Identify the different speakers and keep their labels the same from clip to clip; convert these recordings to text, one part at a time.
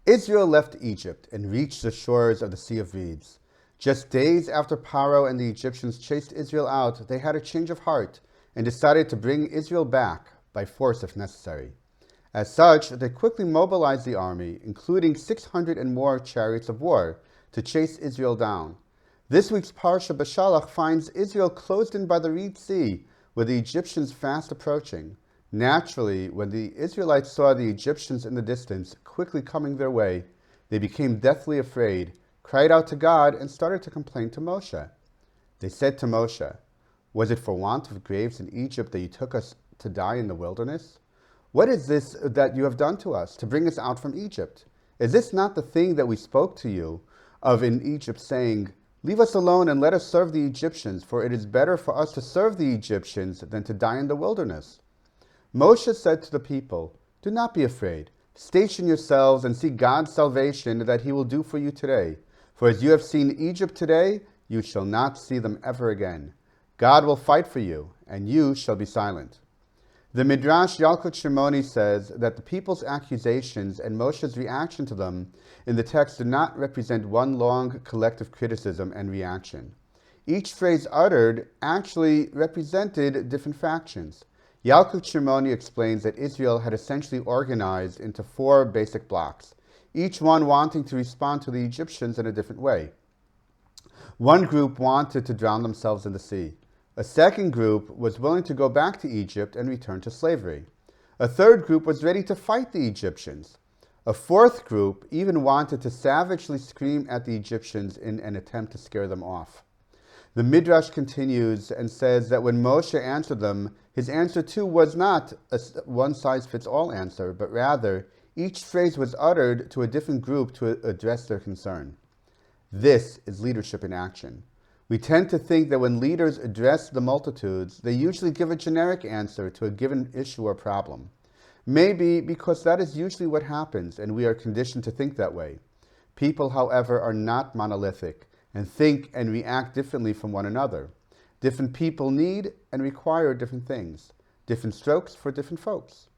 Speaker 1: Israel left Egypt and reached the shores of the Sea of Reeds. Just days after Pharaoh and the Egyptians chased Israel out, they had a change of heart and decided to bring Israel back by force if necessary. As such, they quickly mobilized the army, including 600 and more chariots of war, to chase Israel down. This week's Parsha Beshalach finds Israel closed in by the Reed Sea, with the Egyptians fast approaching. Naturally, when the Israelites saw the Egyptians in the distance quickly coming their way, they became deathly afraid, cried out to God, and started to complain to Moshe. They said to Moshe, "Was it for want of graves in Egypt that you took us to die in the wilderness? What is this that you have done to us, to bring us out from Egypt? Is this not the thing that we spoke to you of in Egypt, saying, 'Leave us alone and let us serve the Egyptians, for it is better for us to serve the Egyptians than to die in the wilderness?'" Moshe said to the people, "Do not be afraid. Station yourselves and see God's salvation that he will do for you today. For as you have seen Egypt today, you shall not see them ever again. God will fight for you, and you shall be silent." The Midrash Yalkut Shimoni says that the people's accusations and Moshe's reaction to them in the text do not represent one long collective criticism and reaction. Each phrase uttered actually represented different factions. Yalkut Shimoni explains that Israel had essentially organized into 4 basic blocks, each one wanting to respond to the Egyptians in a different way. One group wanted to drown themselves in the sea. A second group was willing to go back to Egypt and return to slavery. A third group was ready to fight the Egyptians. A fourth group even wanted to savagely scream at the Egyptians in an attempt to scare them off. The Midrash continues and says that when Moshe answered them, his answer too was not a one-size-fits-all answer, but rather each phrase was uttered to a different group to address their concern. This is leadership in action. We tend to think that when leaders address the multitudes, they usually give a generic answer to a given issue or problem. Maybe because that is usually what happens, and we are conditioned to think that way. People, however, are not monolithic and think and react differently from one another. Different people need and require different things, different strokes for different folks.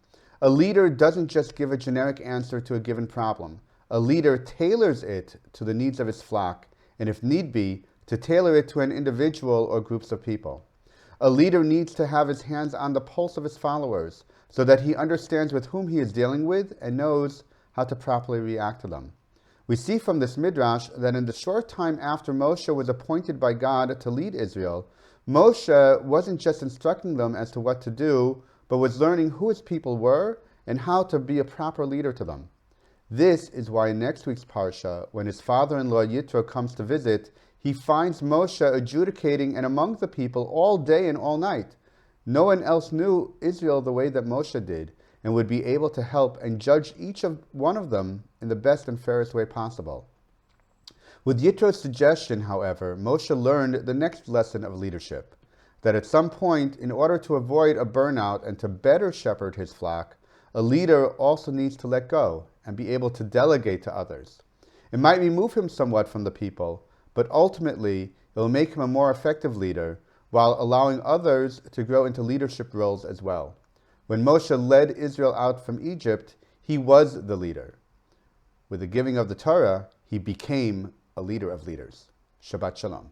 Speaker 1: A leader doesn't just give a generic answer to a given problem. A leader tailors it to the needs of his flock, and if need be, to tailor it to an individual or groups of people. A leader needs to have his hands on the pulse of his followers so that he understands with whom he is dealing with and knows how to properly react to them. We see from this midrash that in the short time after Moshe was appointed by God to lead Israel, Moshe wasn't just instructing them as to what to do, but was learning who his people were and how to be a proper leader to them. This is why in next week's Parsha, when his father-in-law Yitro comes to visit, he finds Moshe adjudicating and among the people all day and all night. No one else knew Israel the way that Moshe did and would be able to help and judge each one of them in the best and fairest way possible. With Yitro's suggestion, however, Moshe learned the next lesson of leadership, that at some point, in order to avoid a burnout and to better shepherd his flock, a leader also needs to let go and be able to delegate to others. It might remove him somewhat from the people, but ultimately, it will make him a more effective leader while allowing others to grow into leadership roles as well. When Moshe led Israel out from Egypt, he was the leader. With the giving of the Torah, he became a leader of leaders. Shabbat Shalom.